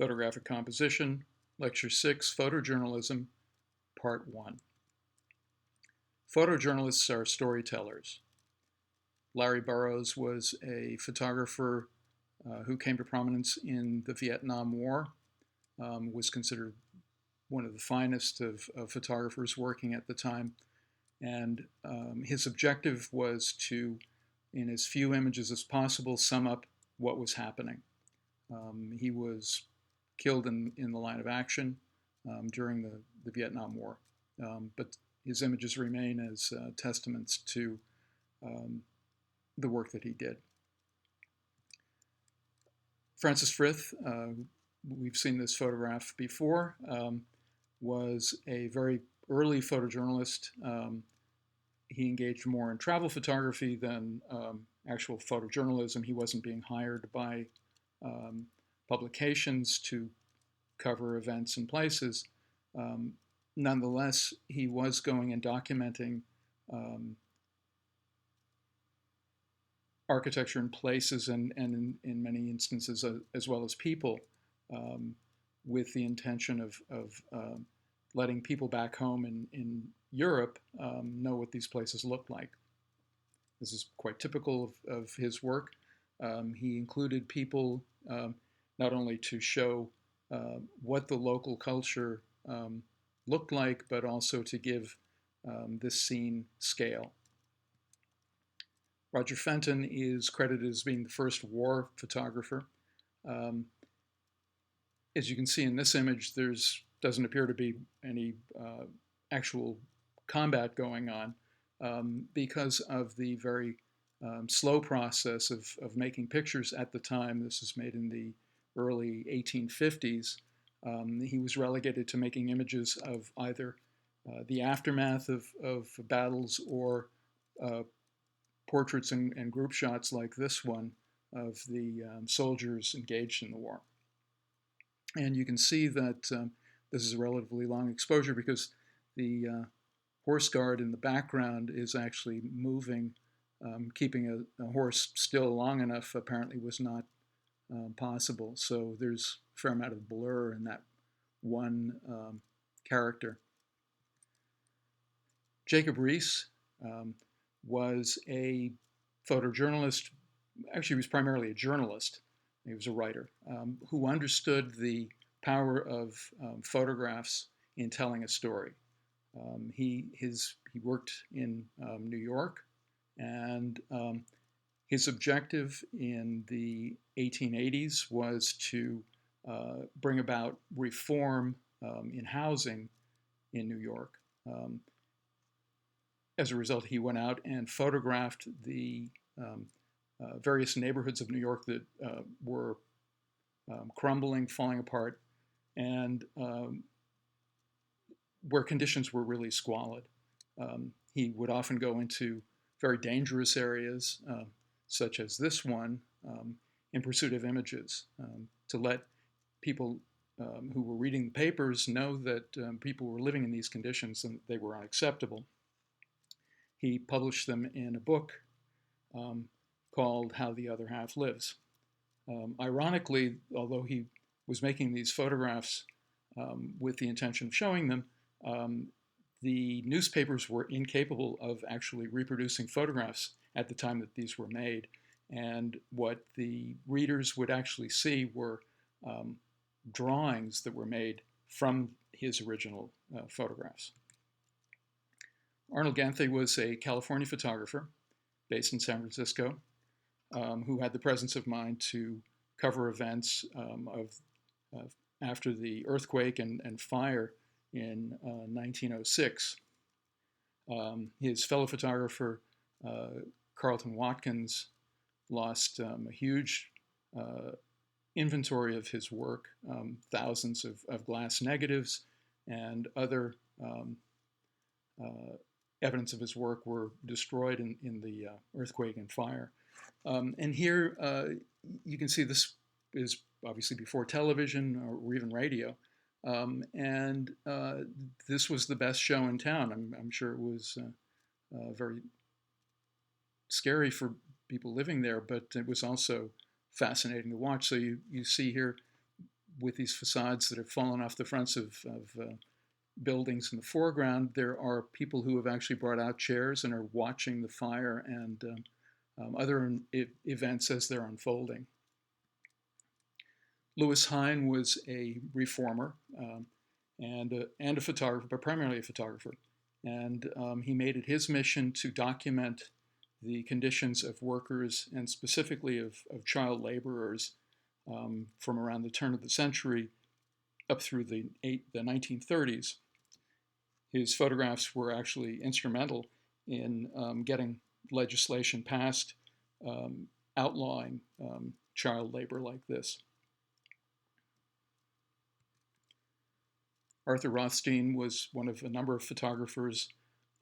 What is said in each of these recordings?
Photographic Composition, Lecture 6, Photojournalism, Part 1. Photojournalists are storytellers. Larry Burroughs was a photographer who came to prominence in the Vietnam War, was considered one of the finest of photographers working at the time. And his objective was to, in as few images as possible, sum up what was happening. He was killed in the line of action during the Vietnam War, but his images remain as testaments to the work that he did. Francis Frith, we've seen this photograph before, was a very early photojournalist. He engaged more in travel photography than actual photojournalism. He wasn't being hired by publications to cover events and places. Nonetheless, he was going and documenting architecture and places and in many instances as well as people, with the intention of letting people back home in Europe know what these places look like. This is quite typical of his work. He included people not only to show what the local culture looked like, but also to give this scene scale. Roger Fenton is credited as being the first war photographer. As you can see in this image, doesn't appear to be any actual combat going on because of the very slow process of making pictures at the time. This was made in the early 1850s. He was relegated to making images of either the aftermath of battles or portraits and group shots like this one of the soldiers engaged in the war. And you can see that this is a relatively long exposure because the horse guard in the background is actually moving. Keeping a horse still long enough apparently was not possible. So there's a fair amount of blur in that one character. Jacob Riis was a photojournalist. Actually, he was primarily a journalist. He was a writer who understood the power of photographs in telling a story. He worked in New York, and his objective in the 1880s was to bring about reform in housing in New York. As a result, he went out and photographed the various neighborhoods of New York that were crumbling, falling apart, and where conditions were really squalid. He would often go into very dangerous areas, such as this one, in pursuit of images, to let people who were reading the papers know that people were living in these conditions and they were unacceptable. He published them in a book called How the Other Half Lives. Ironically, although he was making these photographs with the intention of showing them, the newspapers were incapable of actually reproducing photographs at the time that these were made. And what the readers would actually see were drawings that were made from his original photographs. Arnel Ganthet was a California photographer based in San Francisco who had the presence of mind to cover events after the earthquake and fire in 1906. His fellow photographer, Carlton Watkins, lost a huge inventory of his work, thousands of glass negatives and other evidence of his work were destroyed in the earthquake and fire. And here you can see this is obviously before television or even radio. And this was the best show in town. I'm sure it was very scary for people living there, but it was also fascinating to watch. So you see here with these facades that have fallen off the fronts of buildings in the foreground, there are people who have actually brought out chairs and are watching the fire and other events as they're unfolding. Louis Hine was a reformer and a photographer, but primarily a photographer. And he made it his mission to document the conditions of workers and specifically of child laborers from around the turn of the century up through the 1930s. His photographs were actually instrumental in getting legislation passed outlawing child labor like this. Arthur Rothstein was one of a number of photographers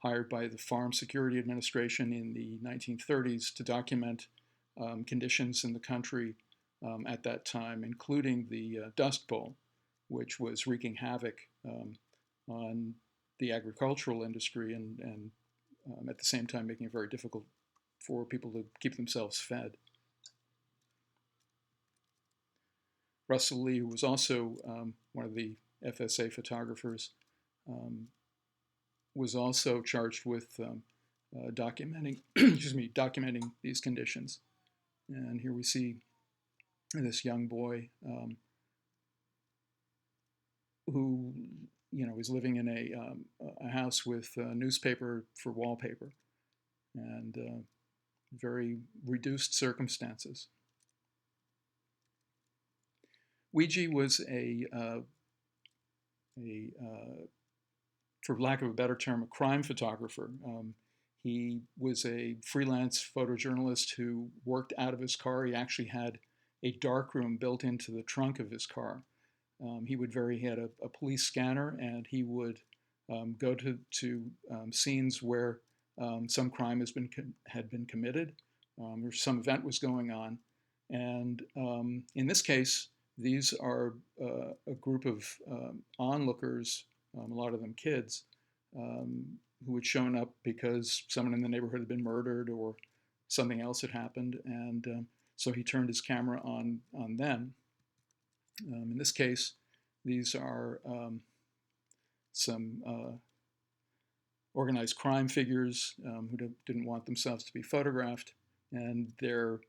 hired by the Farm Security Administration in the 1930s to document conditions in the country at that time, including the Dust Bowl, which was wreaking havoc on the agricultural industry and at the same time making it very difficult for people to keep themselves fed. Russell Lee, who was also one of the FSA photographers, was also charged with documenting, documenting these conditions. And here we see this young boy who, is living in a house with a newspaper for wallpaper and very reduced circumstances. Weegee was for lack of a better term, a crime photographer. He was a freelance photojournalist who worked out of his car. He actually had a darkroom built into the trunk of his car. He had a police scanner, and he would go to scenes where some crime had been committed, or some event was going on. And in this case, these are a group of onlookers, a lot of them kids, who had shown up because someone in the neighborhood had been murdered or something else had happened. And so he turned his camera on them. In this case, these are some organized crime figures who didn't want themselves to be photographed, and their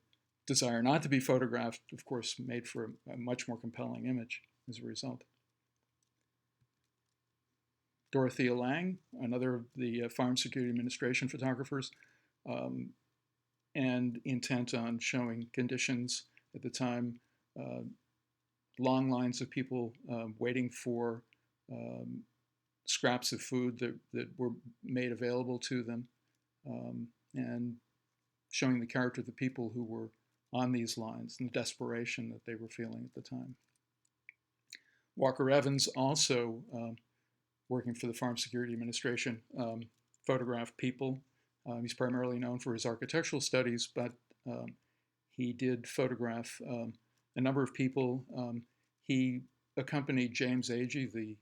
desire not to be photographed, of course, made for a much more compelling image as a result. Dorothea Lange, another of the Farm Security Administration photographers, and intent on showing conditions at the time, long lines of people waiting for scraps of food that were made available to them, and showing the character of the people who were on these lines and the desperation that they were feeling at the time. Walker Evans, also working for the Farm Security Administration, photographed people. He's primarily known for his architectural studies, but he did photograph a number of people. He accompanied James Agee,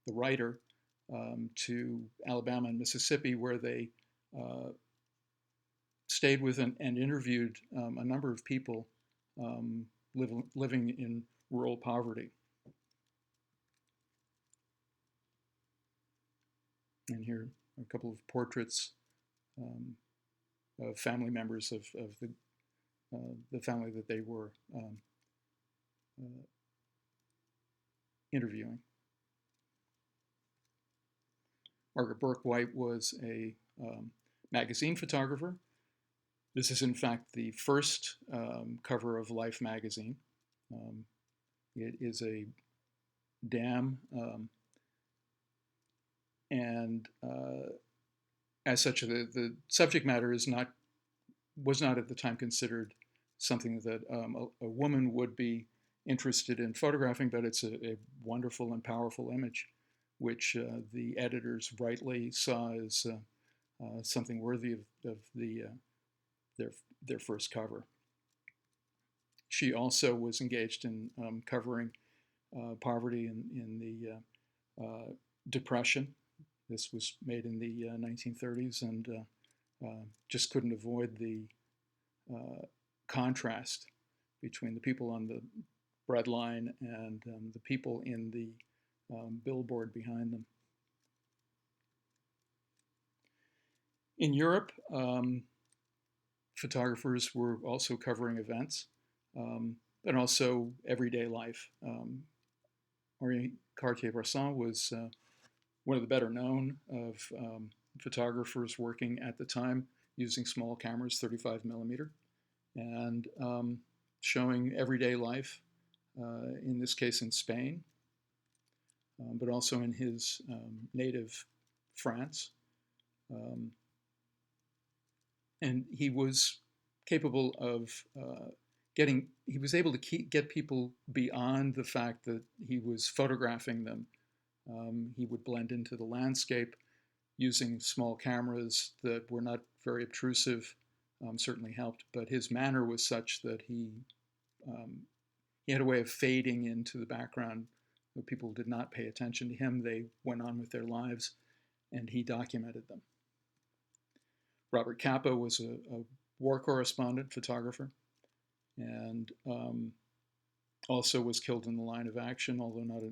the writer, to Alabama and Mississippi, where they stayed with and interviewed a number of people living in rural poverty. And here are a couple of portraits of family members of the family that they were interviewing. Margaret Bourke-White was a magazine photographer. This is, in fact, the first cover of Life magazine. It is a dam, and as such, the subject matter was not at the time considered something that a woman would be interested in photographing, but it's a wonderful and powerful image, which the editors rightly saw as something worthy of their first cover. She also was engaged in covering poverty in the Depression. This was made in the 1930s, and just couldn't avoid the contrast between the people on the breadline and the people in the billboard behind them. In Europe, photographers were also covering events, but also everyday life. Henri Cartier-Bresson was one of the better known of photographers working at the time using small cameras, 35 millimeter, and showing everyday life, in this case in Spain, but also in his native France. And he was capable of he was able to get people beyond the fact that he was photographing them. He would blend into the landscape using small cameras that were not very obtrusive, certainly helped, but his manner was such that he had a way of fading into the background. People did not pay attention to him. They went on with their lives, and he documented them. Robert Capa was a war correspondent photographer, and also was killed in the line of action, although not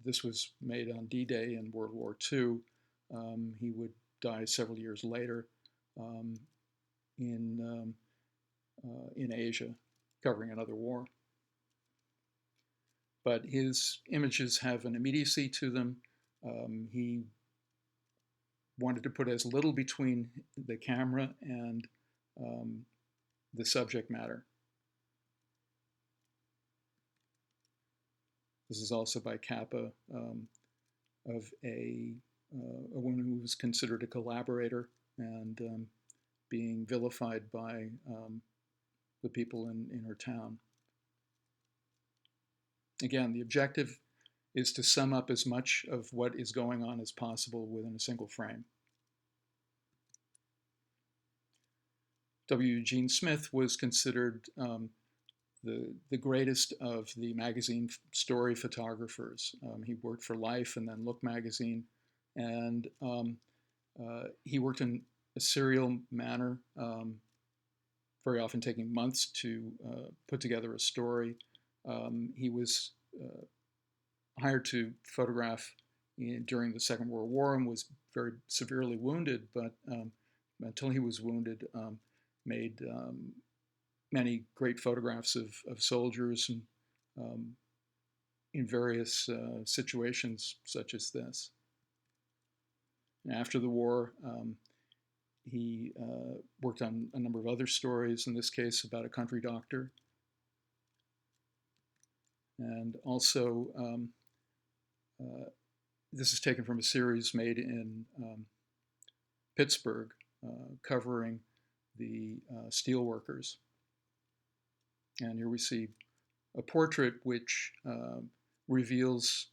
this was made on D-Day in World War II. He would die several years later in Asia, covering another war. But his images have an immediacy to them. He wanted to put as little between the camera and the subject matter. This is also by Capa, of a woman who was considered a collaborator and being vilified by the people in her town. Again, the objective is to sum up as much of what is going on as possible within a single frame. W. Eugene Smith was considered the greatest of the magazine story photographers. He worked for Life and then Look magazine, and he worked in a serial manner, very often taking months to put together a story. He was hired to photograph during the Second World War and was very severely wounded, but until he was wounded, made many great photographs of soldiers and, in various situations such as this. After the war, he worked on a number of other stories, in this case about a country doctor. And also, this is taken from a series made in Pittsburgh, covering the steelworkers. And here we see a portrait which reveals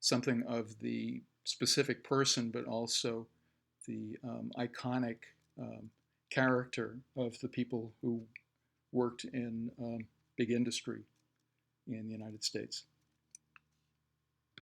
something of the specific person, but also the iconic character of the people who worked in big industry in the United States.